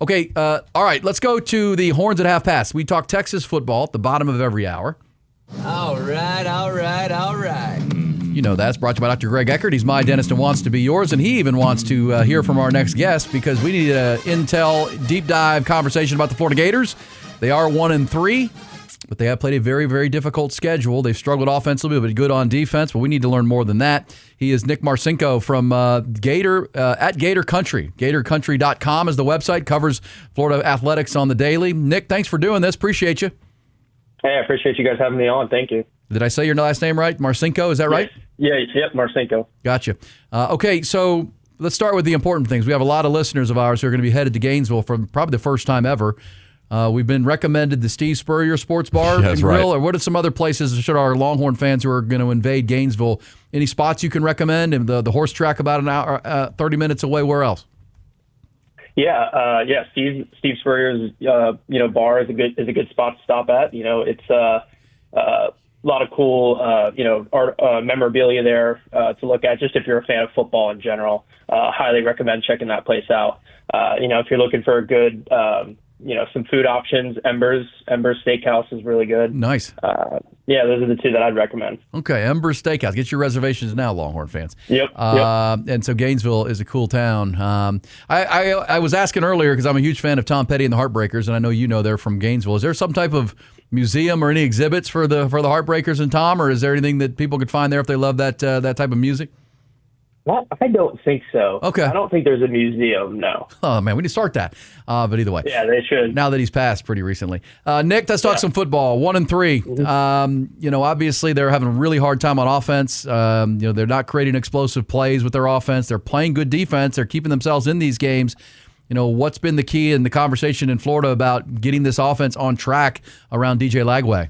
Okay, all right, let's go to the Horns at Half Past. We talk Texas football at the bottom of every hour. All right. You know that's brought to you by Dr. Greg Eckert. He's my dentist and wants to be yours, and he even wants to hear from our next guest because we need an intel deep dive conversation about the Florida Gators. They are 1-3, but they have played a very, very difficult schedule. They've struggled offensively, but good on defense, but we need to learn more than that. He is Nick Marcinko from Gator at Gator Country. GatorCountry.com is the website, covers Florida athletics on the daily. Nick, thanks for doing this. Appreciate you. Hey, I appreciate you guys having me on. Thank you. Did I say your last name right? Marcinko, is that right? Yep, Marcinko. Gotcha. Okay, so let's start with the important things. We have a lot of listeners of ours who are going to be headed to Gainesville for probably the first time ever. We've been recommended the Steve Spurrier Sports Bar and Grill, right. Or what are some other places, should our Longhorn fans who are going to invade Gainesville, any spots you can recommend? And the horse track about an hour, 30 minutes away, where else? Yeah, Steve Spurrier's bar is a good spot to stop at. It's a lot of cool art, memorabilia there to look at. Just if you're a fan of football in general, highly recommend checking that place out. If you're looking for a good some food options, Ember's Steakhouse is really good. Nice. Those are the two that I'd recommend. Okay, Ember's Steakhouse. Get your reservations now, Longhorn fans. Yep. And so Gainesville is a cool town. I was asking earlier because I'm a huge fan of Tom Petty and the Heartbreakers, and I know they're from Gainesville. Is there some type of museum or any exhibits for the Heartbreakers and Tom, or is there anything that people could find there if they love that type of music? Well, I don't think so. Okay. I don't think there's a museum, no. Oh, man, we need to start that. But either way. Yeah, they should. Now that he's passed pretty recently. Nick, let's talk some football. 1-3. Mm-hmm. Obviously they're having a really hard time on offense. They're not creating explosive plays with their offense. They're playing good defense. They're keeping themselves in these games. What's been the key in the conversation in Florida about getting this offense on track around DJ Lagway?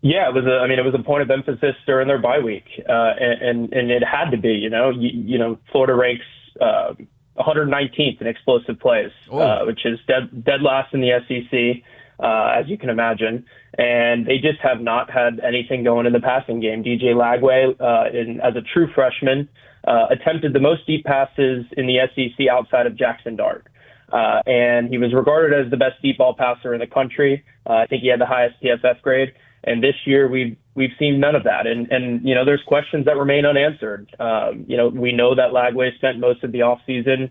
Yeah, it was a point of emphasis during their bye week, and it had to be. Florida ranks 119th in explosive plays, which is dead last in the SEC, as you can imagine. And they just have not had anything going in the passing game. DJ Lagway, as a true freshman, attempted the most deep passes in the SEC outside of Jackson Dart. And he was regarded as the best deep ball passer in the country. I think he had the highest PFF grade. And this year we've seen none of that. And there's questions that remain unanswered. We know that Lagway spent most of the offseason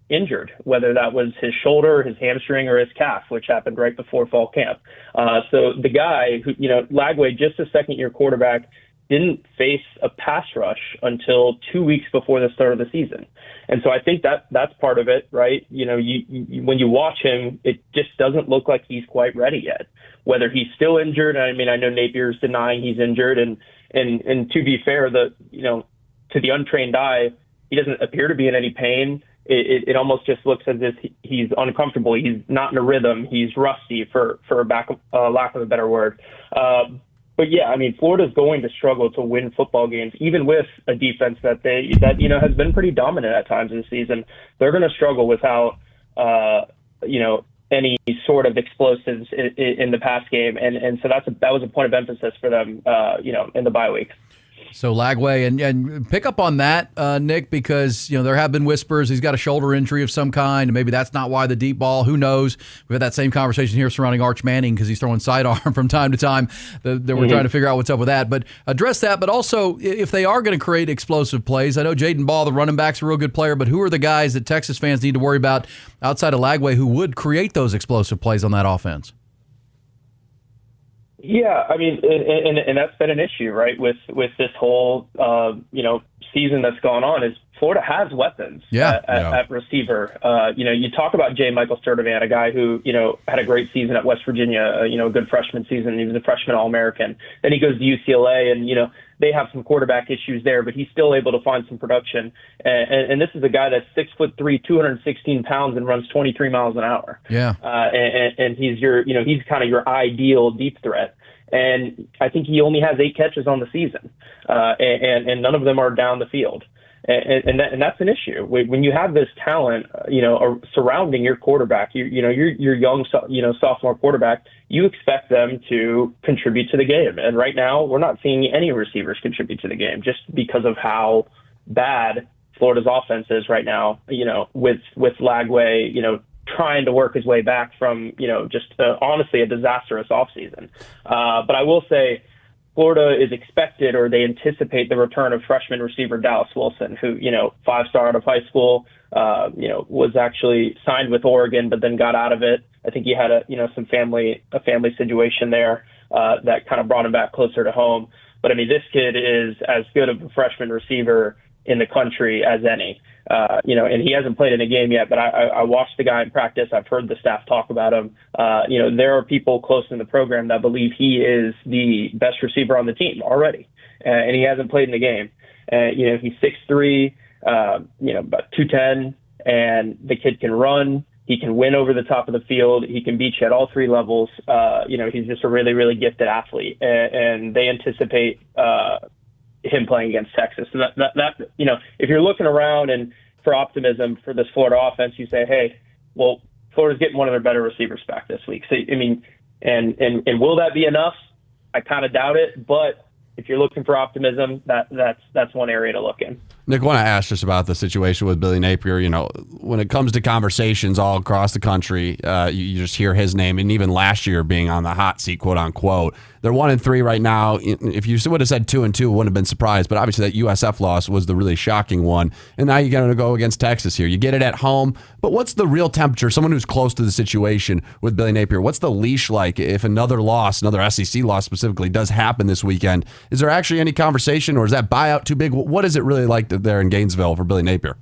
injured, whether that was his shoulder, his hamstring, or his calf, which happened right before fall camp. So the guy who, Lagway, just a second-year quarterback, didn't face a pass rush until 2 weeks before the start of the season. And so I think that's part of it, right? You when you watch him, it just doesn't look like he's quite ready yet. Whether he's still injured, I know Napier's denying he's injured, and to be fair, to the untrained eye, he doesn't appear to be in any pain. It almost just looks as if he's uncomfortable. He's not in a rhythm. He's rusty, for lack of a better word. But yeah, Florida's going to struggle to win football games, even with a defense that has been pretty dominant at times this season. They're going to struggle without any sort of explosives in the pass game, and so that was a point of emphasis for them, in the bye week. So Lagway, and pick up on that, Nick, because there have been whispers he's got a shoulder injury of some kind, and maybe that's not why the deep ball. Who knows? We've had that same conversation here surrounding Arch Manning because he's throwing sidearm from time to time. That we're trying to figure out what's up with that. But address that. But also, if they are going to create explosive plays, I know Jaden Ball, the running back's a real good player, but who are the guys that Texas fans need to worry about outside of Lagway who would create those explosive plays on that offense? Yeah, and that's been an issue, right? With this whole season that's gone on, is Florida has weapons at receiver. You talk about J. Michael Sturdivant, a guy who had a great season at West Virginia, a good freshman season. He was a freshman All-American. Then he goes to UCLA, and they have some quarterback issues there, but he's still able to find some production. And this is a guy that's 6'3", 216 pounds, and runs 23 miles an hour. Yeah. And he's he's kind of your ideal deep threat. And I think he only has 8 catches on the season, and none of them are down the field. And that's an issue when you have this talent, surrounding your quarterback. Your young, sophomore quarterback. You expect them to contribute to the game, and right now we're not seeing any receivers contribute to the game just because of how bad Florida's offense is right now, with Lagway, trying to work his way back from, just honestly a disastrous offseason. But I will say Florida is expected, or they anticipate, the return of freshman receiver Dallas Wilson, who, 5-star out of high school, was actually signed with Oregon, but then got out of it. I think he had a family situation there that kind of brought him back closer to home. But I mean, this kid is as good of a freshman receiver in the country as any. And he hasn't played in a game yet, but I watched the guy in practice. I've heard the staff talk about him. There are people close in the program that believe he is the best receiver on the team already, and he hasn't played in the game. He's 6'3", about 210, and the kid can run. He can win over the top of the field. He can beat you at all three levels. He's just a really, really gifted athlete, and they anticipate him playing against Texas. So that if you're looking around and for optimism for this Florida offense, you say, hey, well, Florida's getting one of their better receivers back this week. So I mean, and will that be enough? I kind of doubt it, but if you're looking for optimism, that's one area to look in. Nick, I want to ask just about the situation with Billy Napier. When it comes to conversations all across the country, you just hear his name, and even last year being on the hot seat, quote unquote. They're 1-3 right now. If you would have said 2-2, wouldn't have been surprised. But obviously that USF loss was the really shocking one. And now you're going to go against Texas here. You get it at home. But what's the real temperature? Someone who's close to the situation with Billy Napier, what's the leash like if another loss, another SEC loss specifically, does happen this weekend? Is there actually any conversation, or is that buyout too big? What is it really like there in Gainesville for Billy Napier?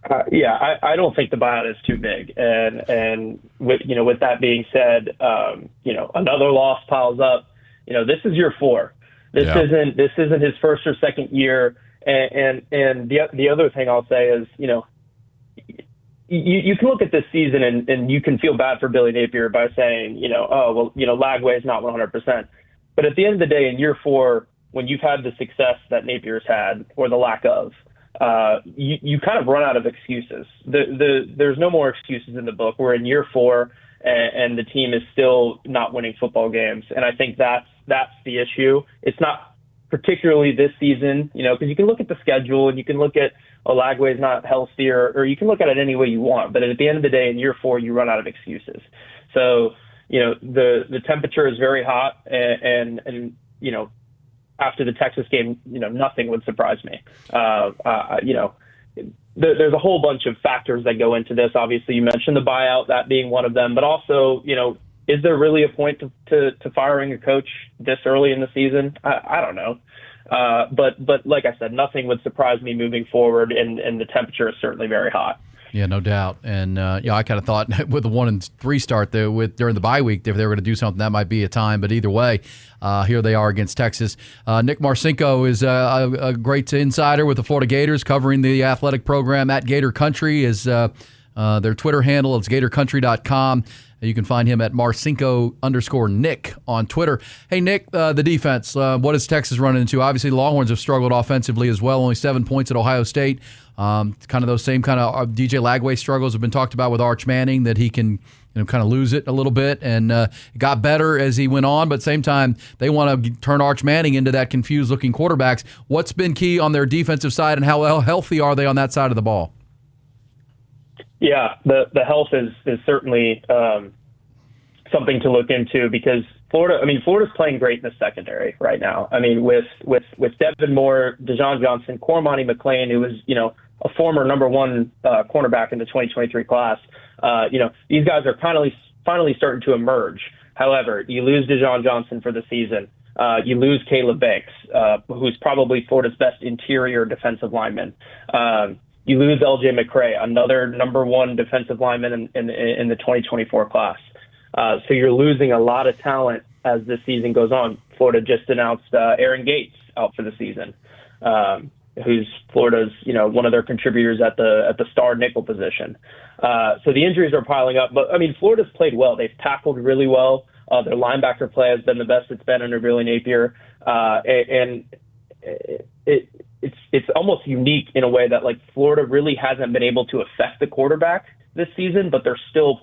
I don't think the buyout is too big, and with that being said, another loss piles up. This is year 4. This isn't his first or second year, and the other thing I'll say is, you can look at this season and you can feel bad for Billy Napier by saying, Lagway is not 100%, but at the end of the day, in year 4, when you've had the success that Napier's had, or the lack of, you kind of run out of excuses. There's no more excuses in the book. We're in year 4, and the team is still not winning football games. And I think that's the issue. It's not particularly this season, because you can look at the schedule and you can look at Lagway's not healthy, or you can look at it any way you want. But at the end of the day, in year 4, you run out of excuses. So, the temperature is very hot, and after the Texas game, nothing would surprise me. There's a whole bunch of factors that go into this. Obviously, you mentioned the buyout, that being one of them, but also, is there really a point to firing a coach this early in the season? I don't know. But like I said, nothing would surprise me moving forward, and the temperature is certainly very hot. Yeah, no doubt. And I kind of thought with the 1-3 start there, during the bye week, if they were going to do something, that might be a time. But either way, here they are against Texas. Nick Marcinko is a great insider with the Florida Gators, covering the athletic program at Gator Country. Is their Twitter handle. It's gatorcountry.com. You can find him at Marcinko_Nick on Twitter. Hey, Nick, the defense, what is Texas running into? Obviously, the Longhorns have struggled offensively as well, only 7 points at Ohio State. Kind of those same kind of DJ Lagway struggles have been talked about with Arch Manning, that he can kind of lose it a little bit, and got better as he went on. But at the same time, they want to turn Arch Manning into that confused-looking quarterbacks. What's been key on their defensive side, and how healthy are they on that side of the ball? Yeah, the health is certainly something to look into, because Florida's playing great in the secondary right now. I mean, with Devin Moore, Dejon Johnson, Cormani McClain, who was a former number 1 cornerback in the 2023 class. These guys are finally starting to emerge. However, you lose Dejon Johnson for the season. You lose Caleb Banks, who's probably Florida's best interior defensive lineman. You lose LJ McCray, another number 1 defensive lineman in the 2024 class. So you're losing a lot of talent as this season goes on. Florida just announced Aaron Gates out for the season, who's Florida's one of their contributors at the star nickel position. So the injuries are piling up, but Florida's played well. They've tackled really well. Their linebacker play has been the best it's been under Billy Napier, and it's almost unique in a way that Florida really hasn't been able to affect the quarterback this season, but they're still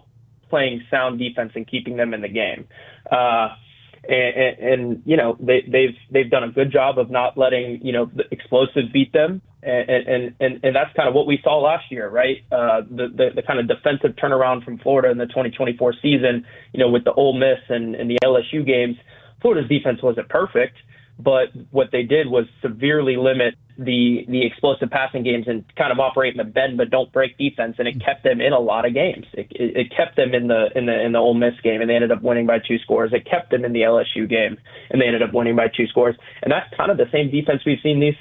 playing sound defense and keeping them in the game. And they've done a good job of not letting the explosive beat them, and that's kind of what we saw last year, right? The kind of defensive turnaround from Florida in the 2024 season, with the Ole Miss and the LSU games. Florida's defense wasn't perfect, but what they did was severely limit the explosive passing games and kind of operate in the bend but don't break defense, and it kept them in a lot of games. It kept them in the Ole Miss game, and they ended up winning by 2 scores. It kept them in the LSU game, and they ended up winning by 2 scores. And that's kind of the same defense we've seen this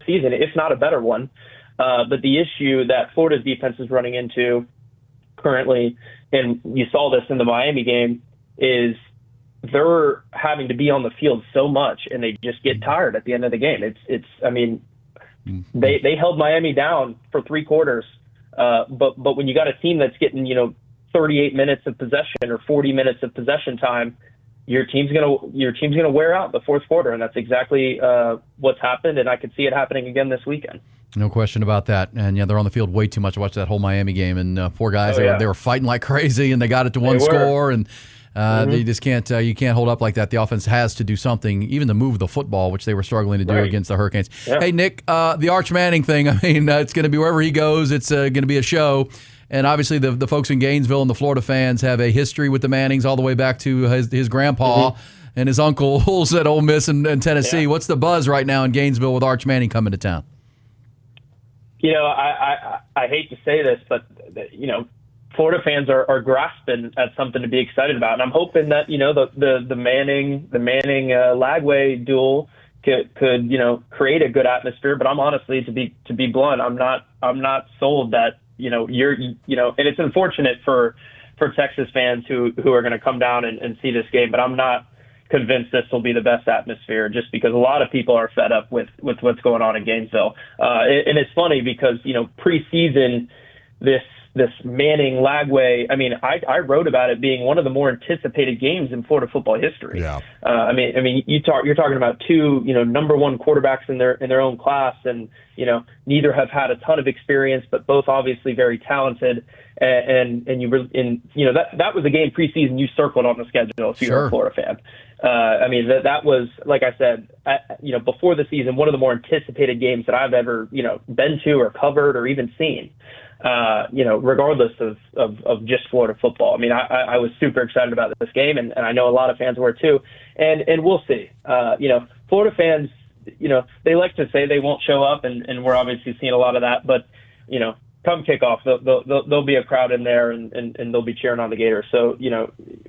season, if not a better one. But the issue that Florida's defense is running into currently, and you saw this in the Miami game, is they're having to be on the field so much, and they just get tired at the end of the game. They held Miami down for 3 quarters, but when you got a team that's getting 38 minutes of possession or 40 minutes of possession time, your team's gonna wear out the 4th quarter, and that's exactly what's happened. And I could see it happening again this weekend. No question about that. And yeah, they're on the field way too much. I watched that whole Miami game, and poor guys, they were fighting like crazy, and they got it to 1 score, and they just can't. You can't hold up like that. The offense has to do something, even to move the football, which they were struggling to do against the Hurricanes. Yeah. Hey, Nick, the Arch Manning thing. I mean, it's going to be wherever he goes. It's going to be a show. And obviously, the folks in Gainesville and the Florida fans have a history with the Mannings all the way back to his grandpa and his uncles at Ole Miss and Tennessee. Yeah. What's the buzz right now in Gainesville with Arch Manning coming to town? I hate to say this, but Florida fans are grasping at something to be excited about, and I'm hoping that the Manning Lagway duel could create a good atmosphere. But I'm honestly, to be blunt, I'm not sold that and it's unfortunate for Texas fans who are going to come down and see this game, but I'm not convinced this will be the best atmosphere, just because a lot of people are fed up with what's going on in Gainesville. And it's funny because preseason this Manning Lagway, I mean, I wrote about it being one of the more anticipated games in Florida football history. Yeah. You're talking about 2 number 1 quarterbacks in their own class, and neither have had a ton of experience, but both obviously very talented. And that was a game preseason you circled on the schedule if you're a Florida fan. That was, like I said, before the season, one of the more anticipated games that I've ever been to or covered or even seen. Regardless of just Florida football. I mean, I was super excited about this game, and I know a lot of fans were too. And we'll see. Florida fans, they like to say they won't show up, and we're obviously seeing a lot of that. But, come kickoff, there'll be a crowd in there, and they'll be cheering on the Gators. So,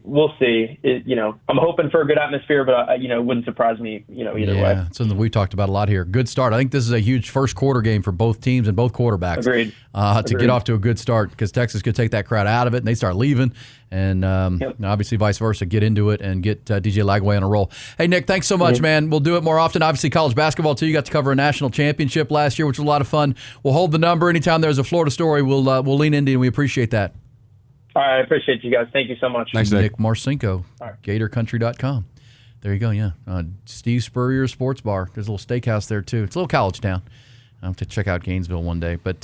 we'll see. I'm hoping for a good atmosphere, but it wouldn't surprise me, either way. Yeah, it's something we talked about a lot here. Good start. I think this is a huge first quarter game for both teams and both quarterbacks. Agreed. To get off to a good start, because Texas could take that crowd out of it and they start leaving, and obviously vice versa, get into it and get DJ Lagway on a roll. Hey, Nick, thanks so much, man. We'll do it more often. Obviously, college basketball, too. You got to cover a national championship last year, which was a lot of fun. We'll hold the number. Anytime there's a Florida story, we'll lean into it, and we appreciate that. All right, I appreciate you guys. Thank you so much. Thanks, Nick Marcinko, GatorCountry.com. There you go, yeah. Steve Spurrier Sports Bar. There's a little steakhouse there, too. It's a little college town. I'll have to check out Gainesville one day. But,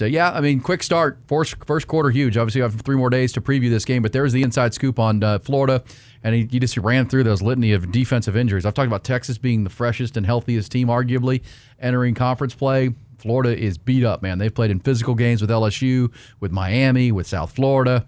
quick start. First quarter, huge. Obviously, you have 3 more days to preview this game, but there's the inside scoop on Florida, and he just ran through those litany of defensive injuries. I've talked about Texas being the freshest and healthiest team, arguably, entering conference play. Florida is beat up, man. They've played in physical games with LSU, with Miami, with South Florida,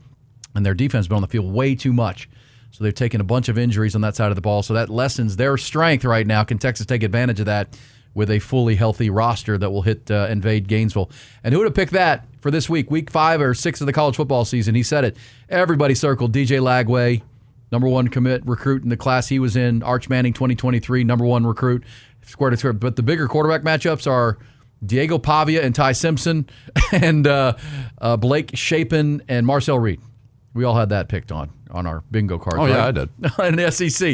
and their defense has been on the field way too much. So they've taken a bunch of injuries on that side of the ball, so that lessens their strength right now. Can Texas take advantage of that with a fully healthy roster that will invade Gainesville? And who would have picked that for this week 5 or 6 of the college football season? He said it. Everybody circled DJ Lagway, number 1 commit recruit in the class he was in. Arch Manning 2023, number 1 recruit. Square to square. But the bigger quarterback matchups are Diego Pavia and Ty Simpson and Blake Shapen and Marcel Reed. We all had that picked on our bingo card. Oh, right? Yeah, I did. In the SEC.